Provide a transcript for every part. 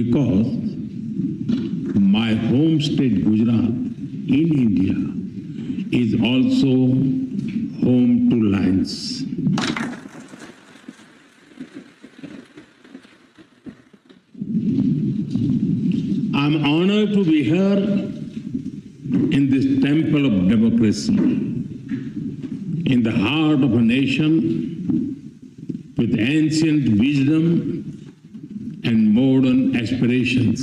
because my home state Gujarat in India is also home to lions. I'm honored to be here in this temple of democracy, in the heart of a nation with ancient wisdom and modern aspirations.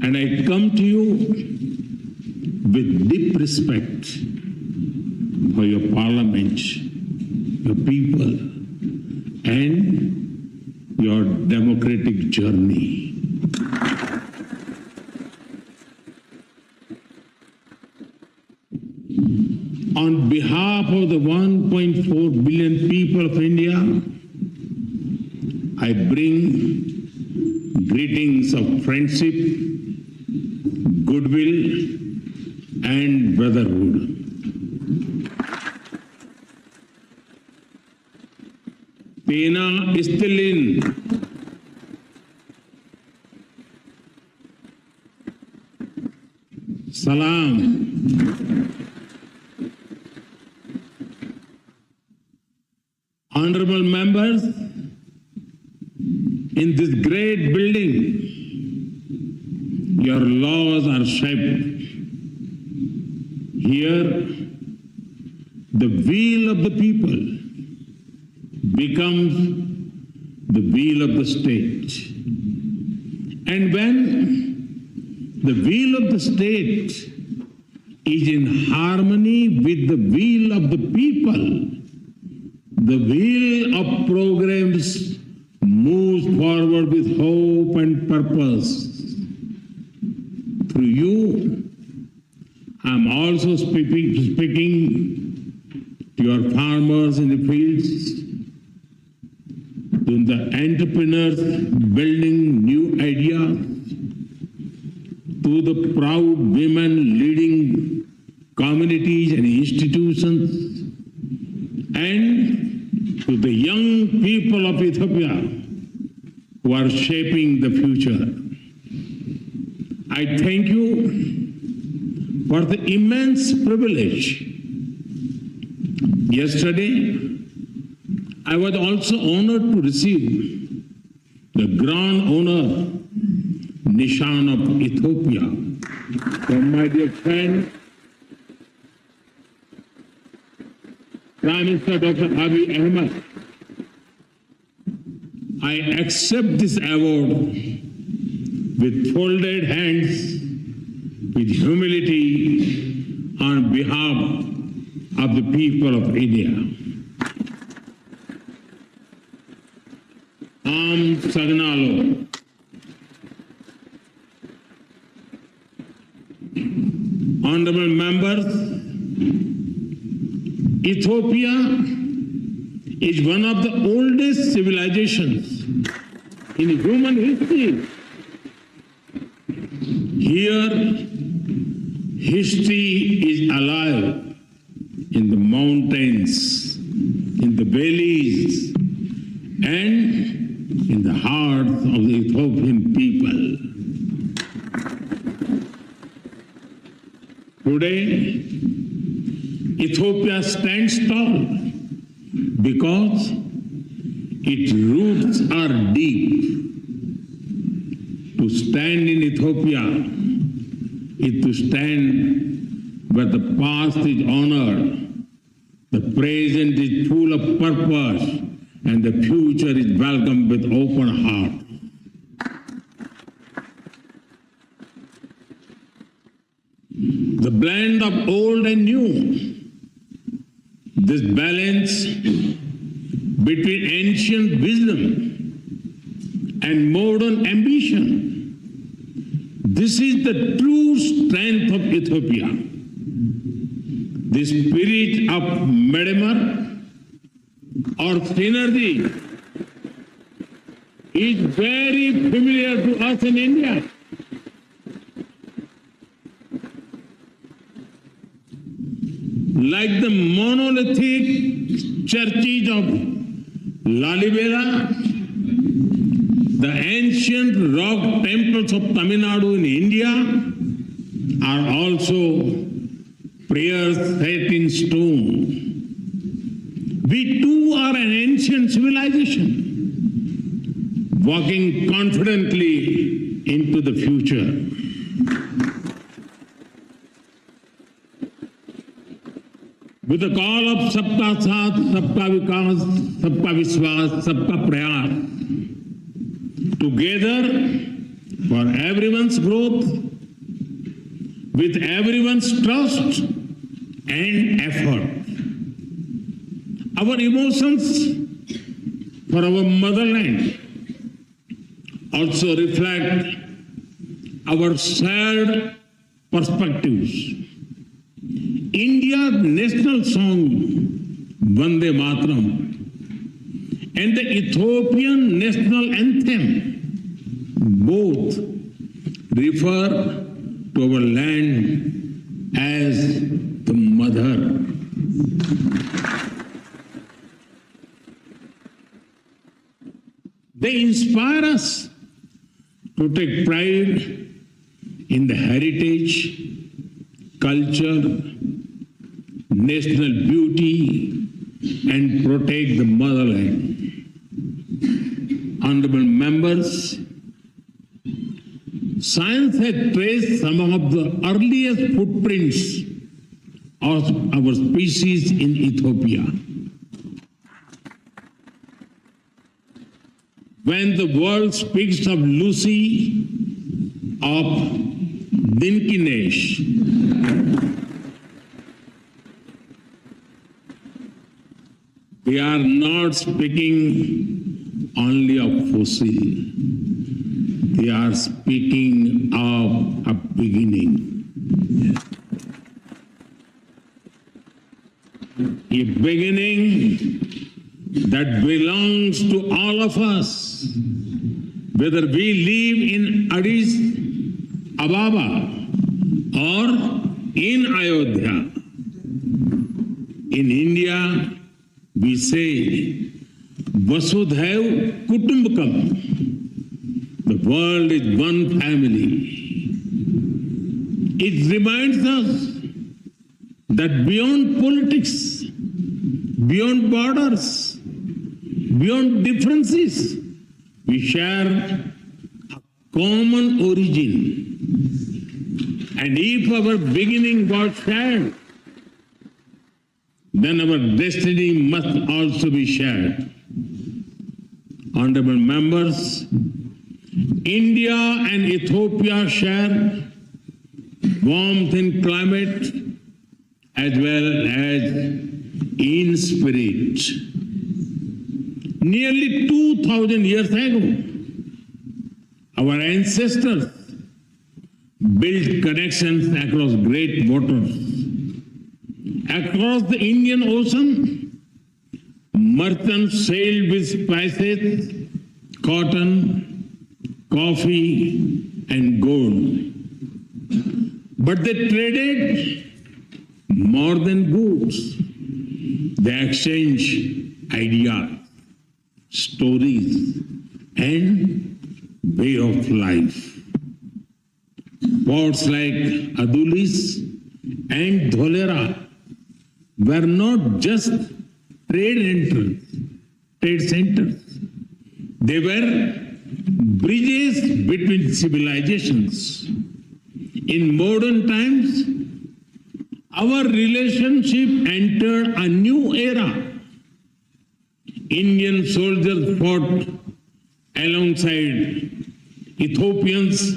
And I come to you with deep respect for your parliament, your people, and your democratic journey. On behalf of the 1.4 billion people of India, I bring greetings of friendship, goodwill, and brotherhood. Pena Istilin. Salam. Honorable members, in this great building, your laws are shaped. Here, the will of the people becomes the will of the state. And when the will of the state is in harmony with the will of the people, the wheel of progress moves forward with hope and purpose. Through you, I am also speaking to your farmers in the fields, to the entrepreneurs building new ideas, to the proud women leading communities and institutions, and to the young people of Ethiopia who are shaping the future. I thank you for the immense privilege. Yesterday, I was also honored to receive the Grand Honor Nishan of Ethiopia from my dear friend, Prime Minister Dr. Abiy Ahmed. I accept this award with folded hands, with humility on behalf of the people of India. Am Sagnalo. Honorable members, Ethiopia is one of the oldest civilizations in human history. Here, history is alive in the mountains, in the valleys, and in the hearts of the Ethiopian people. Today, Ethiopia stands tall because its roots are deep. To stand in Ethiopia is to stand where the past is honored, the present is full of purpose, and the future is welcomed with open heart. The blend of old and new, this balance between ancient wisdom and modern ambition, this is the true strength of Ethiopia. The spirit of Medemar or synergy is very familiar to us in India. Like the monolithic churches of Lalibela, The ancient rock temples of Tamil Nadu in India are also prayers set in stone. We too are an ancient civilization, walking confidently into the future. With the call of Sabka Saath, Sabka Vikas, Sabka Vishwas, Sabka Prayas, together for everyone's growth, with everyone's trust and effort. Our emotions for our motherland also reflect our shared perspectives. India's national song, Vande Mataram, and the Ethiopian national anthem both refer to our land as the mother. They inspire us to take pride in the heritage, culture, national beauty, and protect the motherland. Honorable members, science has traced some of the earliest footprints of our species in Ethiopia. When the world speaks of Lucy of Dinkinesh, we are not speaking only of fossil. We are speaking of a beginning. A beginning that belongs to all of us, whether we live in Addis Ababa or in Ayodhya. In India, we say, Vasudhaiv Kutumbakam. The world is one family. It reminds us that beyond politics, beyond borders, beyond differences, we share a common origin. And if our beginning was shared, then our destiny must also be shared. Honorable members, India and Ethiopia share warmth in climate as well as in spirit. Nearly 2,000 years ago, our ancestors built connections across great waters. Across the Indian Ocean, merchants sailed with spices, cotton, coffee, and gold. But they traded more than goods. They exchanged ideas, stories, and way of life. Ports like Adulis and Dholera were not just trade centers. They were bridges between civilizations. In modern times, our relationship entered a new era. Indian soldiers fought alongside Ethiopians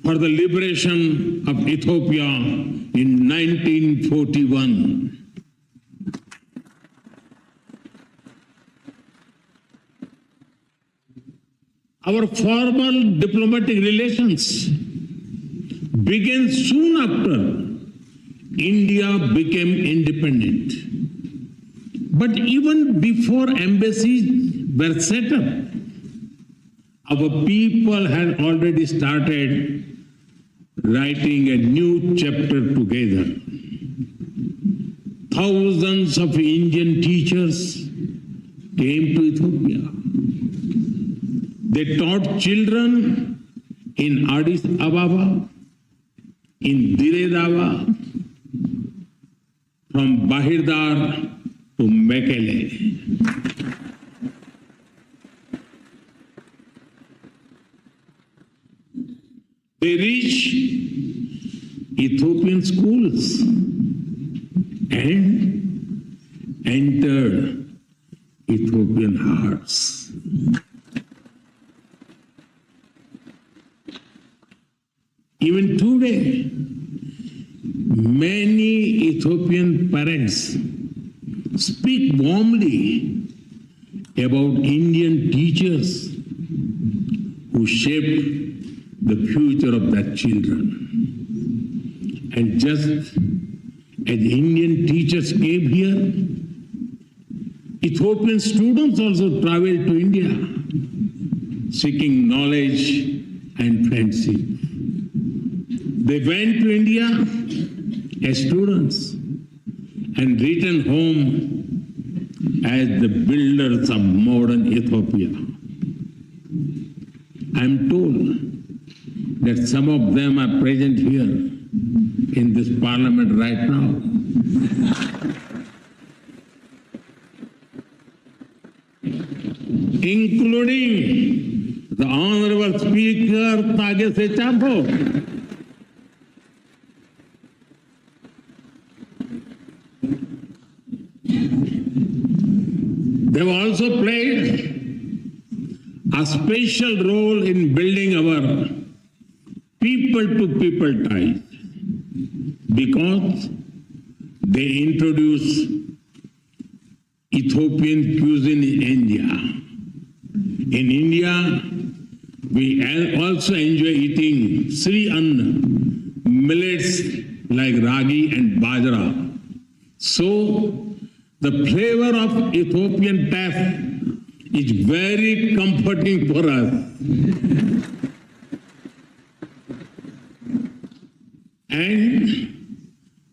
for the liberation of Ethiopia in 1941. Our formal diplomatic relations began soon after India became independent. But even before embassies were set up, our people had already started writing a new chapter together. Thousands of Indian teachers came to Ethiopia. They taught children in Addis Ababa, in Dire, from Bahirdar to Mekele. They reach Ethiopian schools and entered Ethiopian hearts. Even today, many Ethiopian parents speak warmly about Indian teachers who shaped the future of their children. And just as Indian teachers came here, Ethiopian students also traveled to India, seeking knowledge and friendship. They went to India as students and returned home as the builders of modern Ethiopia. I am told that some of them are present here in this parliament right now. Including the Honorable Speaker Tage Chapo. They have also played a special role in building our people-to-people ties because they introduced Ethiopian cuisine in India. In India, we also enjoy eating Shri millets like ragi and bajra. So, the flavor of Ethiopian taff is very comforting for us. And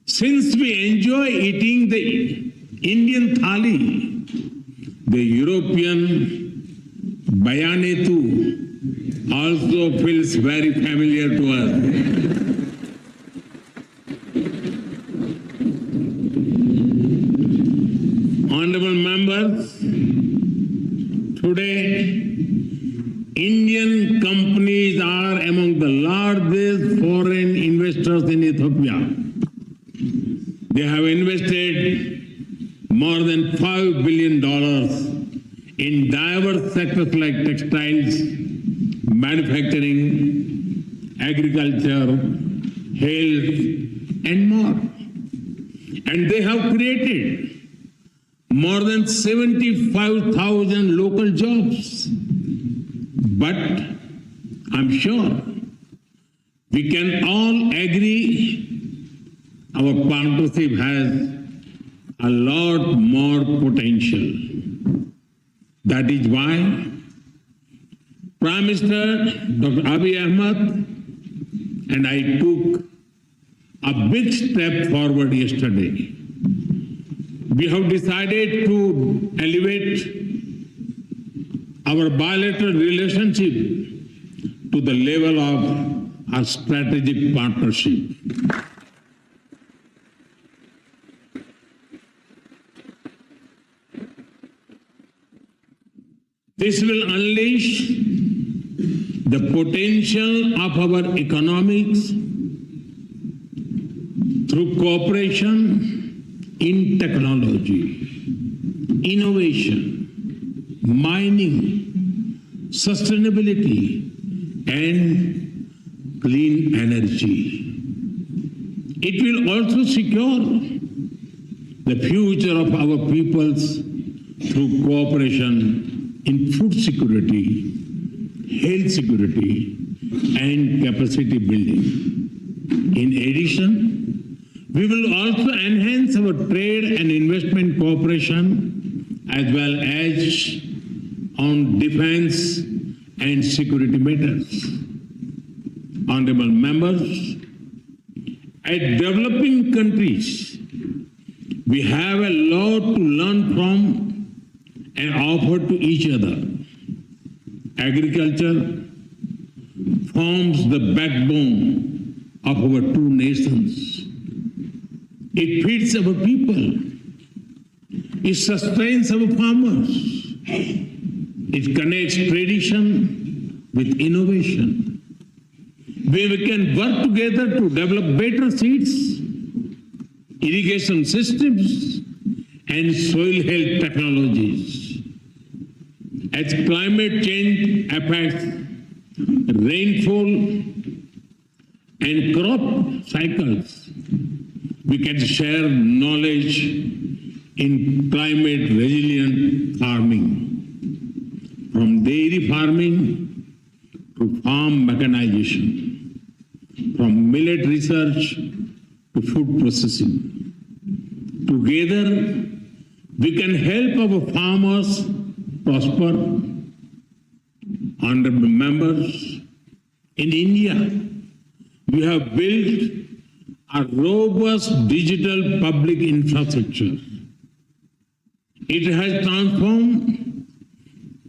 since we enjoy eating the Indian thali, the European bayanetu also feels very familiar to us. Honorable members, today Indian companies are among the largest foreign investors in Ethiopia. They have invested more than $5 billion in diverse sectors like textiles, manufacturing, agriculture, health, and more. And they have created more than 75,000 local jobs. But I'm sure we can all agree our partnership has a lot more potential. That is why Prime Minister Dr. Abiy Ahmed and I took a big step forward yesterday. We have decided to elevate our bilateral relationship to the level of a strategic partnership. This will unleash the potential of our economics through cooperation in technology, innovation, mining, sustainability, and clean energy. It will also secure the future of our peoples through cooperation in food security, health security, and capacity building. In addition, we will also enhance our trade and investment cooperation as well as on defense and security matters. Honorable members, as developing countries, we have a lot to learn from and offer to each other. Agriculture forms the backbone of our two nations. It feeds our people. It sustains our farmers. It connects tradition with innovation. Where we can work together to develop better seeds, irrigation systems, and soil health technologies. As climate change affects rainfall and crop cycles, we can share knowledge in climate resilient farming, from dairy farming to farm mechanization, from millet research to food processing. Together, we can help our farmers prosper. Honorable members, in India, we have built a robust digital public infrastructure. It has transformed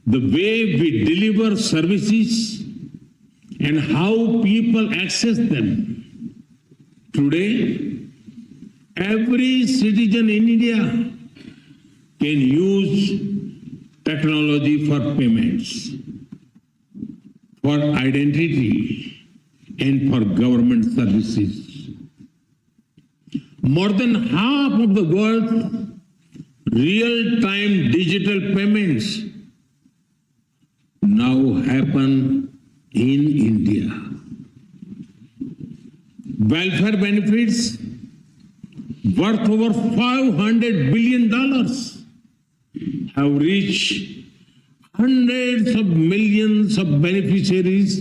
the way we deliver services and how people access them. Today, every citizen in India can use technology for payments, for identity, and for government services. More than half of the world's real-time digital payments now happen in India. Welfare benefits worth over $500 billion have reached hundreds of millions of beneficiaries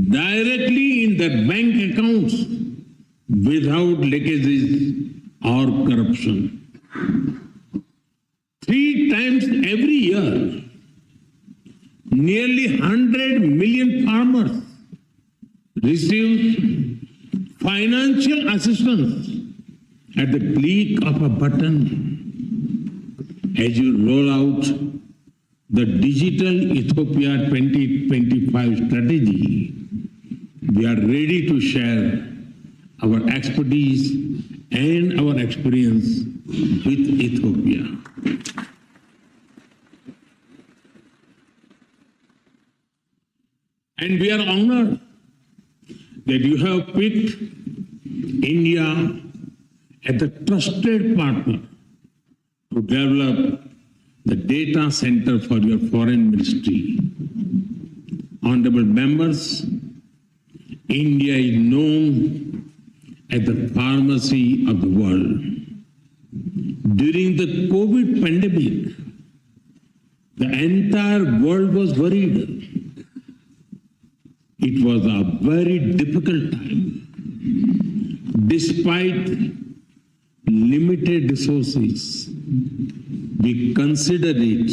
directly in their bank accounts without leakages or corruption. 3 times every year, nearly 100 million farmers receive financial assistance at the click of a button. As you roll out the Digital Ethiopia 2025 strategy, we are ready to share our expertise and our experience with Ethiopia. And we are honored that you have picked India as a trusted partner to develop the data center for your foreign ministry. Honorable members, India is known as the pharmacy of the world. During the COVID pandemic, the entire world was worried. It was a very difficult time. Despite limited resources, we consider it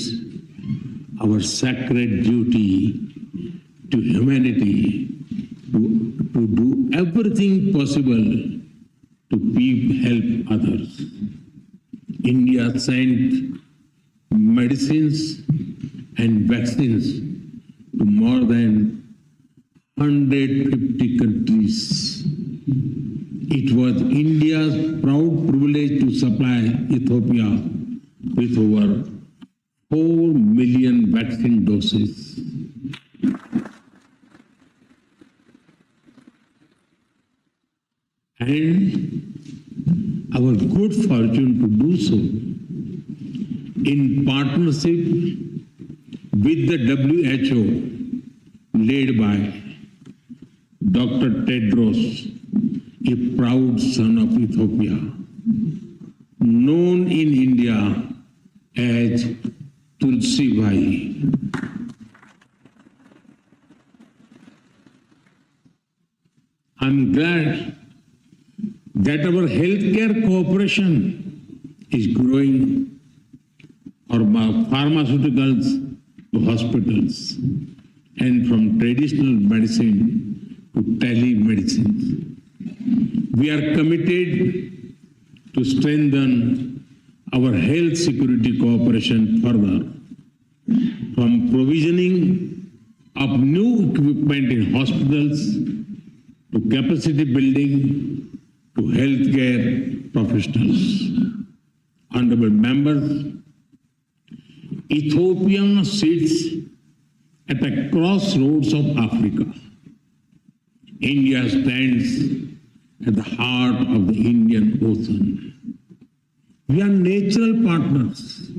our sacred duty to humanity to do everything possible to help others. India sent medicines and vaccines to more than 150 countries. It was India's proud privilege to supply Ethiopia with over 4 million vaccine doses. And our good fortune to do so in partnership with the WHO, led by Dr. Tedros, a proud son of Ethiopia, known in India as Tulsi Bhai. I'm glad that our healthcare cooperation is growing, from pharmaceuticals to hospitals, and from traditional medicine to telemedicine. We are committed to strengthen our health security cooperation further, from provisioning of new equipment in hospitals, to capacity building, to healthcare professionals. Honorable members, Ethiopia sits at the crossroads of Africa. India stands at the heart of the Indian Ocean. We are natural partners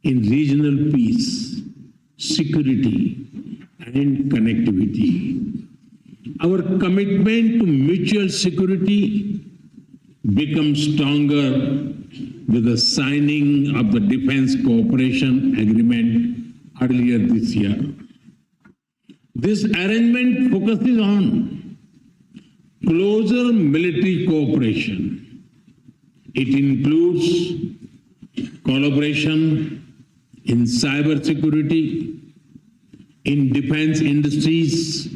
in regional peace, security, and connectivity. Our commitment to mutual security becomes stronger with the signing of the Defense Cooperation Agreement earlier this year. This arrangement focuses on closer military cooperation. It includes collaboration in cybersecurity, in defense industries,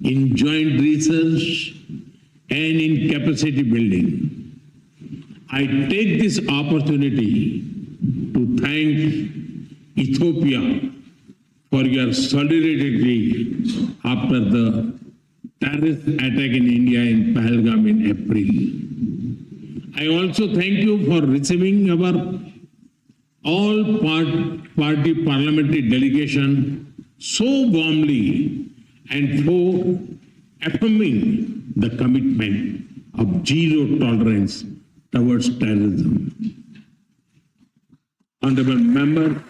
in joint research, and in capacity building. I take this opportunity to thank Ethiopia for your solidarity after the terrorist attack in India in Pahalgam in April. I also thank you for receiving our all-party parliamentary delegation so warmly and for affirming the commitment of zero tolerance towards terrorism. Honorable member,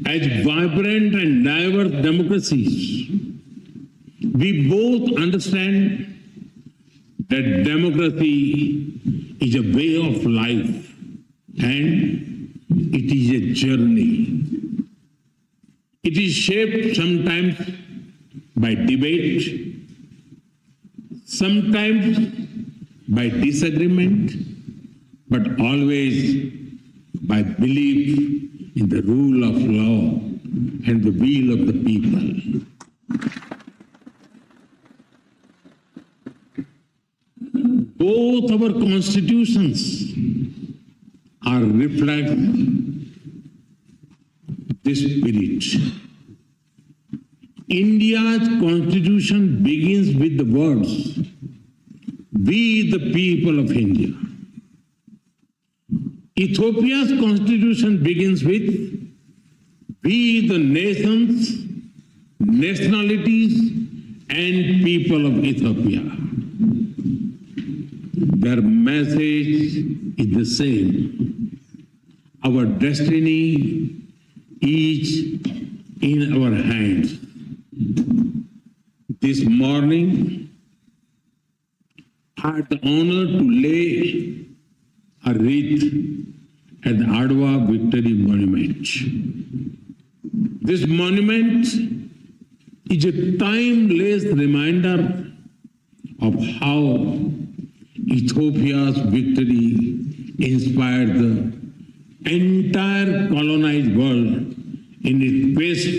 as vibrant and diverse democracies, we both understand that democracy is a way of life and it is a journey. It is shaped sometimes by debate, sometimes by disagreement, but always by belief in the rule of law and the will of the people. Both our constitutions are reflect this spirit. India's constitution begins with the words, "We the people of India." Ethiopia's constitution begins with, "We the nations, nationalities, and people of Ethiopia." Their message is the same. Our destiny is in our hands. This morning, I had the honor to lay a wreath at the Adwa Victory Monument. This monument is a timeless reminder of how Ethiopia's victory inspired the entire colonized world in its quest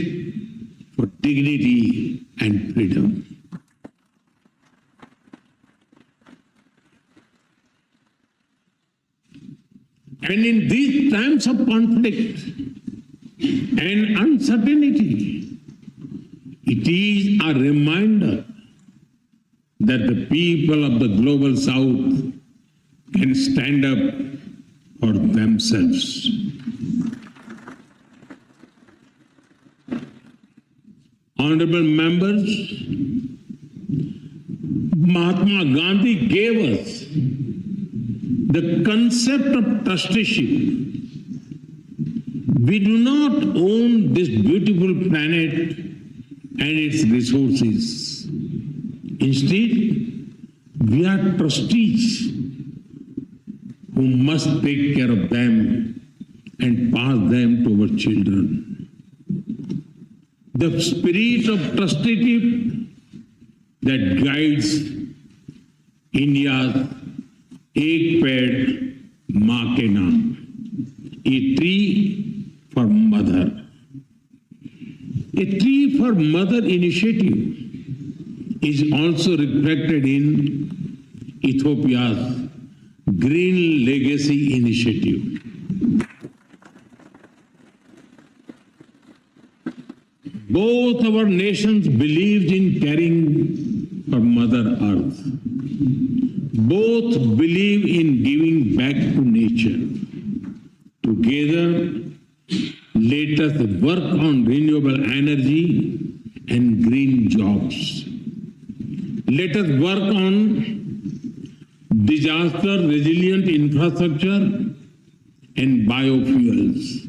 for dignity and freedom. And in these times of conflict and uncertainty, it is a reminder that the people of the global South can stand up for themselves. Honorable members, Mahatma Gandhi gave us the concept of trusteeship. We do not own this beautiful planet and its resources. Instead, we are trustees who must take care of them and pass them to our children. The spirit of trusteeship that guides India's Ek Ped Maa Ke Naam, a tree for mother. A tree for mother initiative is also reflected in Ethiopia's Green Legacy Initiative. Both our nations believed in caring for Mother Earth. Both believe in giving back to nature. Together, let us work on renewable energy and green jobs. Let us work on disaster-resilient infrastructure and biofuels.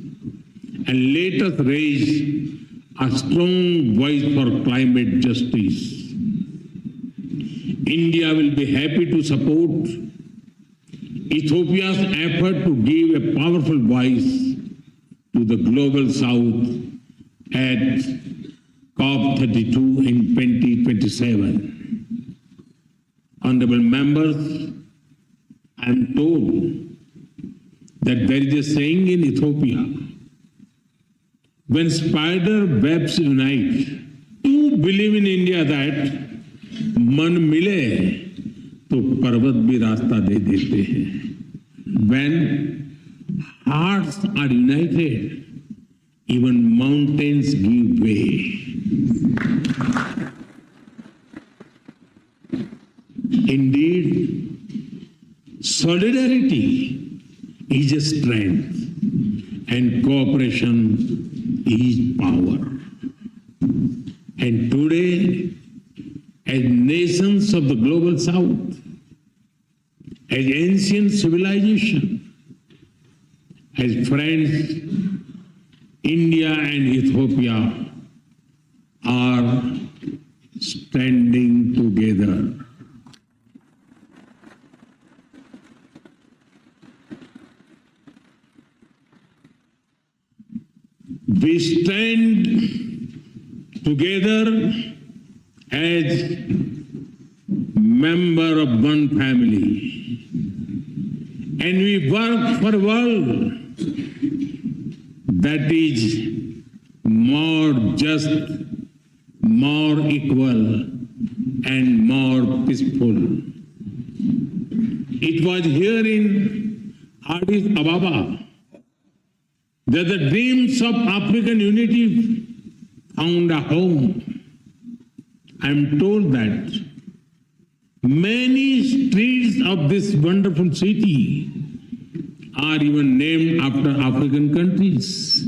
And let us raise a strong voice for climate justice. India will be happy to support Ethiopia's effort to give a powerful voice to the Global South at COP32 in 2027. Honorable members, I am told that there is a saying in Ethiopia, when spider webs unite, to believe in India that मन मिले तो पर्वत भी रास्ता दे देते हैं. When hearts are united, even mountains give way. Indeed, solidarity is a strength and cooperation is power. And today, as nations of the Global South, as ancient civilization, as friends, India and Ethiopia are standing together. We stand together as member of one family, and we work for a world that is more just, more equal, and more peaceful. It was here in Addis Ababa that the dreams of African unity found a home. I am told that many streets of this wonderful city are even named after African countries.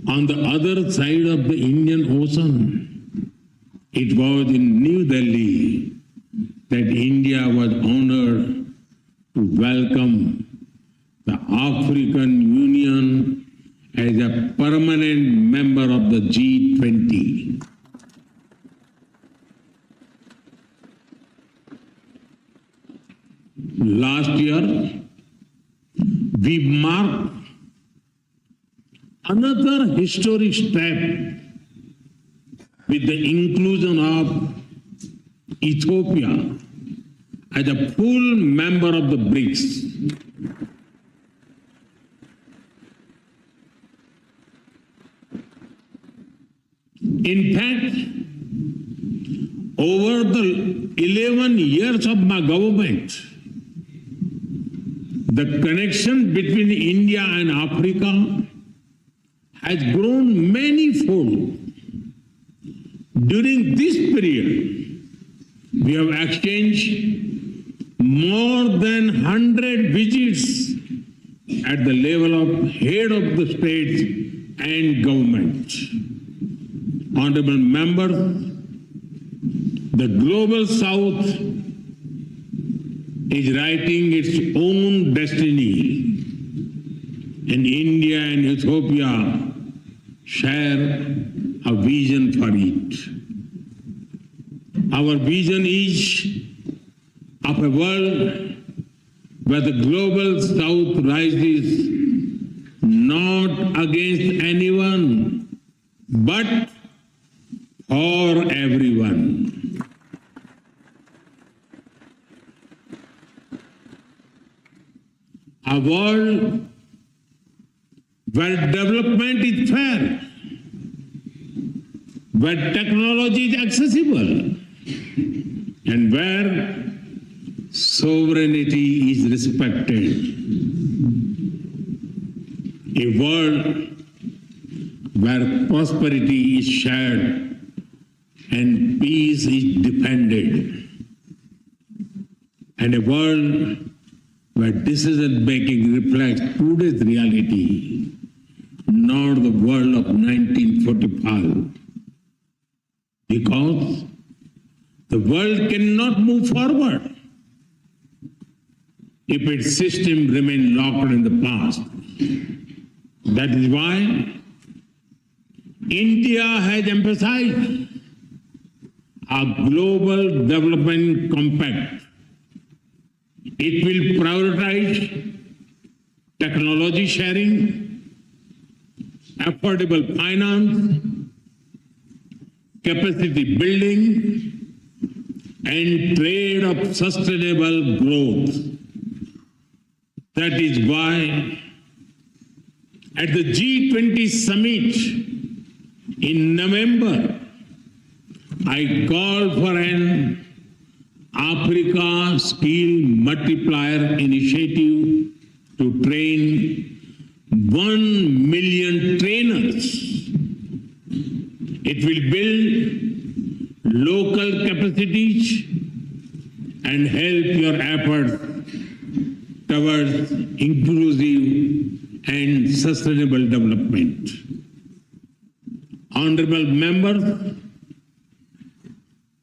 On the other side of the Indian Ocean, it was in New Delhi that India was honored to welcome the African Union as a permanent member of the G20. Last year, we marked another historic step with the inclusion of Ethiopia as a full member of the BRICS. In fact, over the 11 years of my government, the connection between India and Africa has grown many-fold. During this period, we have exchanged more than 100 visits at the level of head of the states and government. Honorable members, the Global South is writing its own destiny, and India and Ethiopia share a vision for it. Our vision is of a world where the Global South rises not against anyone, but for everyone. A world where development is fair, where technology is accessible, and where sovereignty is respected. A world where prosperity is shared and peace is defended, and a world where decision-making reflects today's reality, not the world of 1945. Because the world cannot move forward if its system remains locked in the past. That is why India has emphasized a global development compact. It will prioritize technology sharing, affordable finance, capacity building, and trade of sustainable growth. That is why at the G20 summit in November, I called for an Africa Skill Multiplier Initiative to train 1 million trainers. It will build local capacities and help your efforts towards inclusive and sustainable development. Honorable members,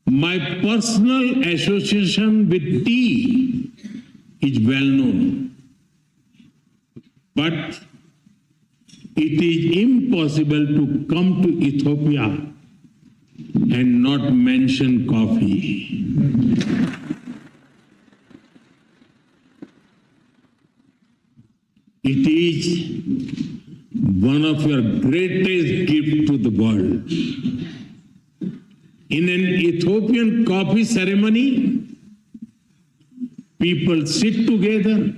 my personal association with tea is well known, but it is impossible to come to Ethiopia and not mention coffee. It is one of your greatest gifts to the world. In an Ethiopian coffee ceremony, people sit together,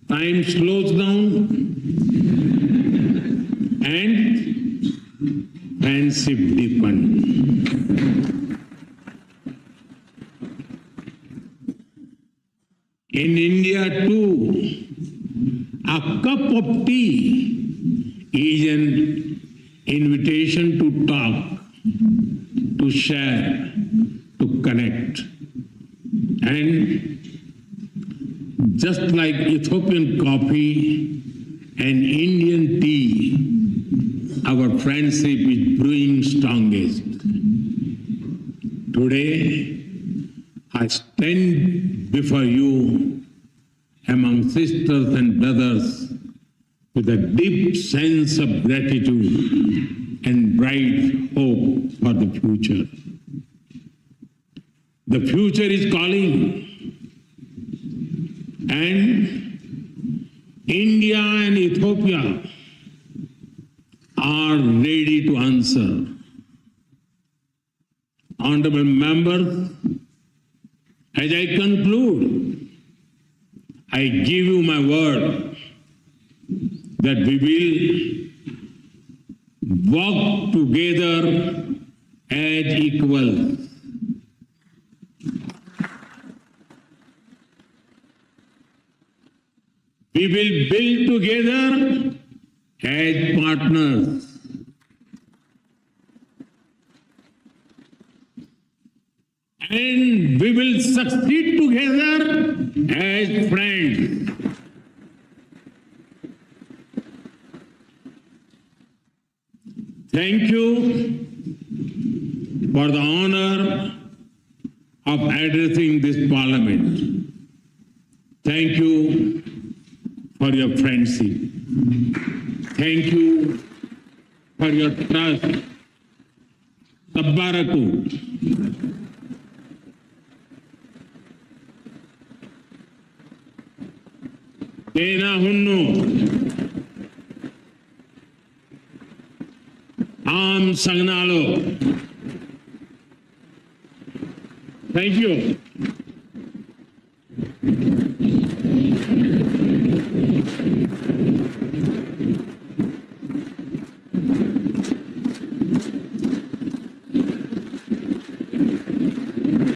time slows down, and friendship deepens. In India too, a cup of tea is an invitation to talk, to share, to connect. And just like Ethiopian coffee and Indian tea, our friendship is brewing strongest. Today, I stand before you among sisters and brothers with a deep sense of gratitude and bright hope for the future. The future is calling, and India and Ethiopia are ready to answer. Honorable members, as I conclude, I give you my word that we will walk together as equals. We will build together as partners. And we will succeed together as friends. Thank you for the honor of addressing this parliament. Thank you for your friendship. Thank you for your trust. Tabbaraku. Tena hunnu. Am Sagnalo. Thank you.